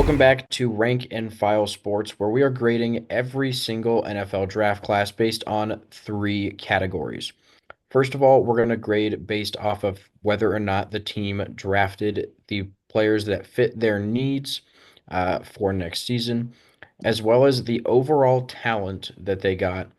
Welcome back to Rank and File Sports, where we are grading every single NFL draft class based on three categories. First of all, we're going to grade based off of whether or not the team drafted the players that fit their needs for next season, as well as the overall talent that they got,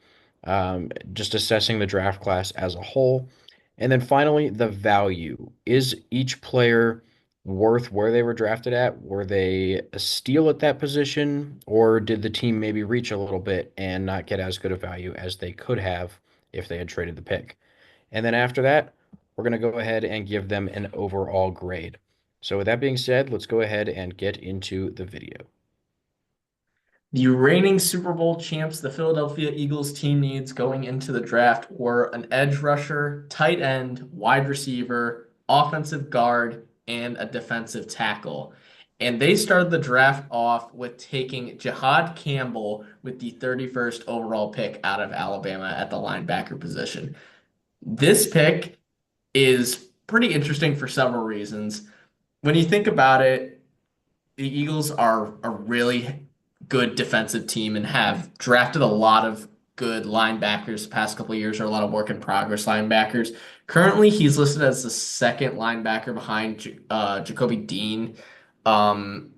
just assessing the draft class as a whole. And then finally, the value. Is each player worth where they were drafted at? Were they a steal at that position, or did the team maybe reach a little bit and not get as good a value as they could have if they had traded the pick? And then after that, we're going to go ahead and give them an overall grade. So with that being said, let's go ahead and get into the video. The reigning Super Bowl champs, the Philadelphia Eagles team needs going into the draft were an edge rusher, tight end, wide receiver, offensive guard, and a defensive tackle. And they started the draft off with taking Jihad Campbell with the 31st overall pick out of Alabama at the linebacker position. This pick is pretty interesting for several reasons. When you think about it, the Eagles are a really good defensive team and have drafted a lot of good linebackers the past couple of years, or a lot of work in progress linebackers. Currently, he's listed as the second linebacker behind Jacoby Dean, um,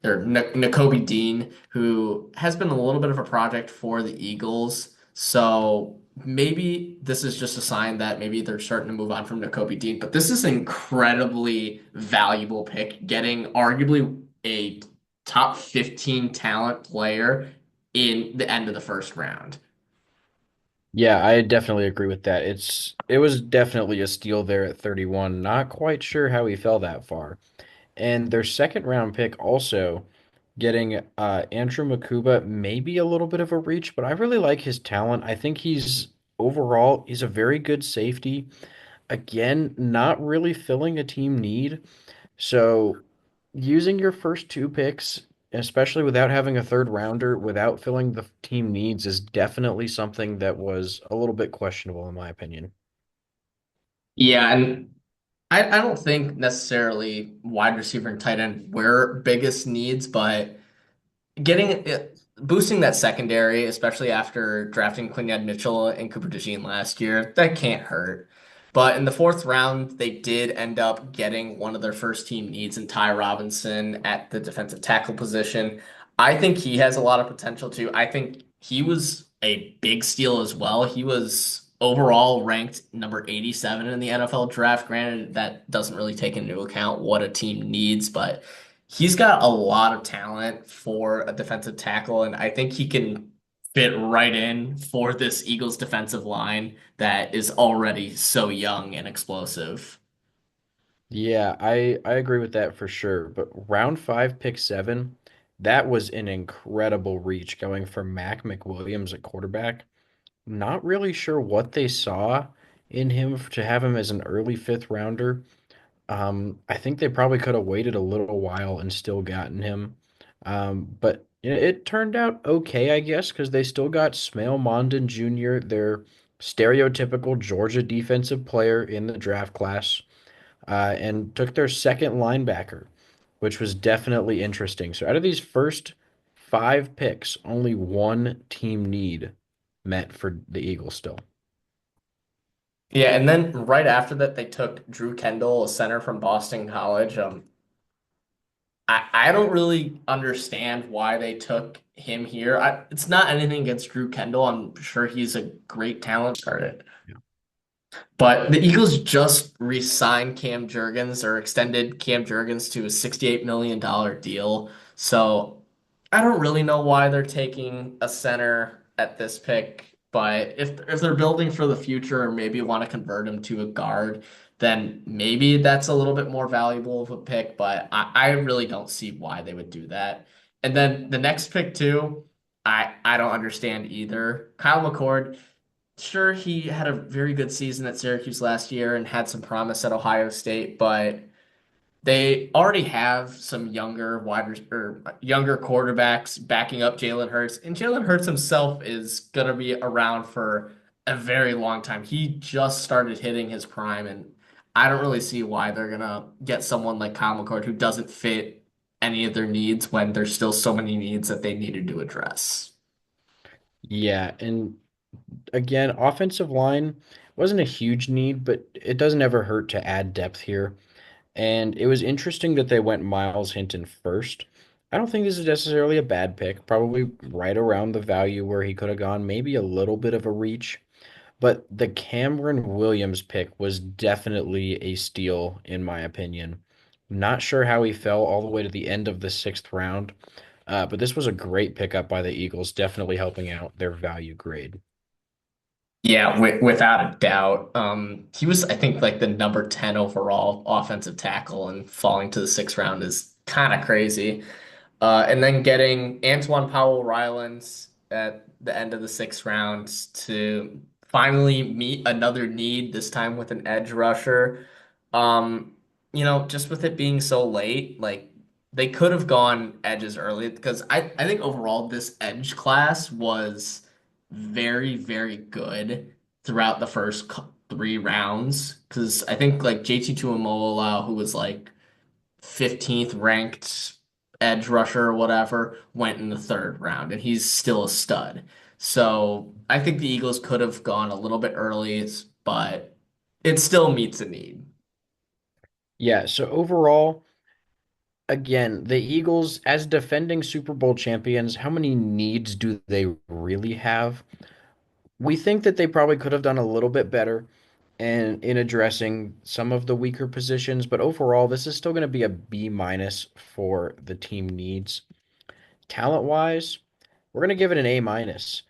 or Nakobe Dean, who has been a little bit of a project for the Eagles. So maybe this is just a sign that maybe they're starting to move on from Nakobe Dean. But this is an incredibly valuable pick, getting arguably a top 15 talent player in the end of the first round. Yeah, I definitely agree with that. It was definitely a steal there at 31. Not quite sure how he fell that far. And their second round pick also getting Andrew Makuba, maybe a little bit of a reach, but I really like his talent. I think he's a very good safety. Again, not really filling a team need. So using your first two picks, especially without having a third rounder, without filling the team needs, is definitely something that was a little bit questionable in my opinion. Yeah, and I don't think necessarily wide receiver and tight end were biggest needs, but boosting that secondary, especially after drafting Quinion Mitchell and Cooper DeJean last year, that can't hurt. But in the fourth round, they did end up getting one of their first team needs in Ty Robinson at the defensive tackle position. I think he has a lot of potential too. I think he was a big steal as well. He was overall ranked number 87 in the NFL draft. Granted, that doesn't really take into account what a team needs, but he's got a lot of talent for a defensive tackle, and I think he can fit right in for this Eagles defensive line that is already so young and explosive. Yeah, I agree with that for sure. But round five, pick seven, that was an incredible reach going for Mac McWilliams at quarterback. Not really sure what they saw in him to have him as an early fifth rounder. I think they probably could have waited a little while and still gotten him. But it turned out okay, I guess, because they still got Smail Mondon Jr., their stereotypical Georgia defensive player in the draft class, and took their second linebacker, which was definitely interesting. So out of these first five picks, only one team need met for the Eagles still. Yeah, and then right after that, they took Drew Kendall, a center from Boston College. I don't really understand why they took him here. It's not anything against Drew Kendall. I'm sure he's a great talent. Started. But the Eagles just re-signed Cam Jurgens, or extended Cam Jurgens to a $68 million deal. So I don't really know why they're taking a center at this pick. But if they're building for the future, or maybe want to convert him to a guard, then maybe that's a little bit more valuable of a pick. But I really don't see why they would do that. And then the next pick too, I don't understand either. Kyle McCord. Sure, he had a very good season at Syracuse last year and had some promise at Ohio State, but they already have some younger quarterbacks backing up Jalen Hurts, and Jalen Hurts himself is gonna be around for a very long time. He just started hitting his prime, and I don't really see why they're gonna get someone like Kyle McCord who doesn't fit any of their needs when there's still so many needs that they needed to address. Yeah, and again, offensive line wasn't a huge need, but it doesn't ever hurt to add depth here. And it was interesting that they went Miles Hinton first. I don't think this is necessarily a bad pick, probably right around the value where he could have gone, maybe a little bit of a reach. But the Cameron Williams pick was definitely a steal, in my opinion. Not sure how he fell all the way to the end of the sixth round, but this was a great pickup by the Eagles, definitely helping out their value grade. Yeah, without a doubt. He was, I think, like the number 10 overall offensive tackle, and falling to the sixth round is kind of crazy. And then getting Antoine Powell-Rylands at the end of the sixth round to finally meet another need, this time with an edge rusher. Um, just with it being so late, like they could have gone edges early because I think overall this edge class was very, very good throughout the first three rounds. Because I think like JT Tuimoloau, who was like 15th ranked edge rusher or whatever, went in the third round, and he's still a stud. So I think the Eagles could have gone a little bit early, but it still meets a need. Yeah, so overall, again, the Eagles, as defending Super Bowl champions, how many needs do they really have? We think that they probably could have done a little bit better in addressing some of the weaker positions, but overall, this is still going to be a B minus for the team needs. Talent wise, we're going to give it an A minus.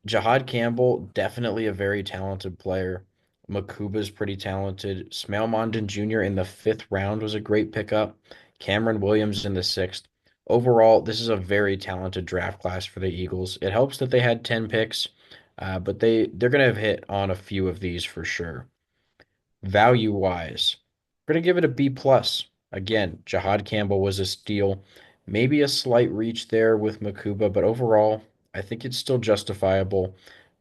Jahad Campbell, definitely a very talented player. Makuba's pretty talented. Smail Mondon Jr. in the fifth round was a great pickup. Cameron Williams in the sixth. Overall, this is a very talented draft class for the Eagles. It helps that they had 10 picks, but they're going to have hit on a few of these for sure. Value wise, we're going to give it a B plus. Again, Jahad Campbell was a steal. Maybe a slight reach there with Makuba, but overall, I think it's still justifiable.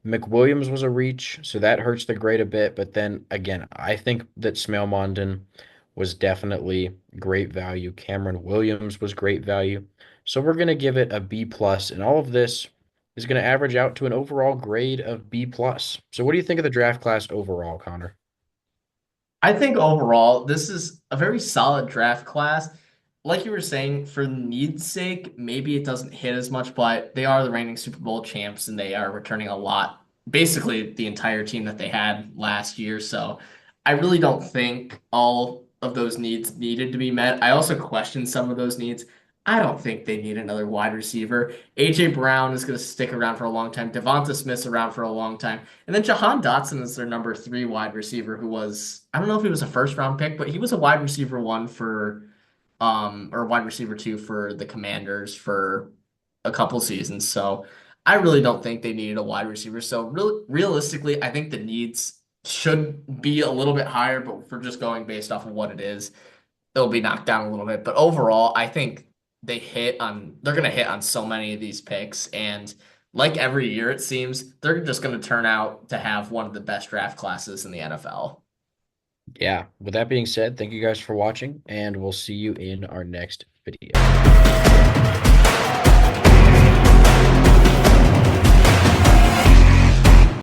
McWilliams was a reach, so that hurts the grade a bit. But then again, I think that Smail Mondon was definitely great value. Cameron Williams was great value. So we're going to give it a B plus, and all of this is going to average out to an overall grade of B plus. So what do you think of the draft class overall, Connor? I think overall, this is a very solid draft class. Like you were saying, for needs sake, maybe it doesn't hit as much, but they are the reigning Super Bowl champs and they are returning a lot, basically the entire team that they had last year. So I really don't think all of those needs needed to be met. I also question some of those needs. I don't think they need another wide receiver. AJ Brown is going to stick around for a long time. Devonta Smith's around for a long time. And then Jahan Dotson is their number three wide receiver, who was, I don't know if he was a first round pick, but he was a wide receiver one for, or wide receiver two for the Commanders for a couple seasons. So I really don't think they needed a wide receiver. So realistically, I think the needs should be a little bit higher, but if we're just going based off of what it is, it'll be knocked down a little bit. But overall, I think they're gonna hit on so many of these picks. And like every year, it seems they're just gonna turn out to have one of the best draft classes in the NFL. Yeah, with that being said, thank you guys for watching, and we'll see you in our next video.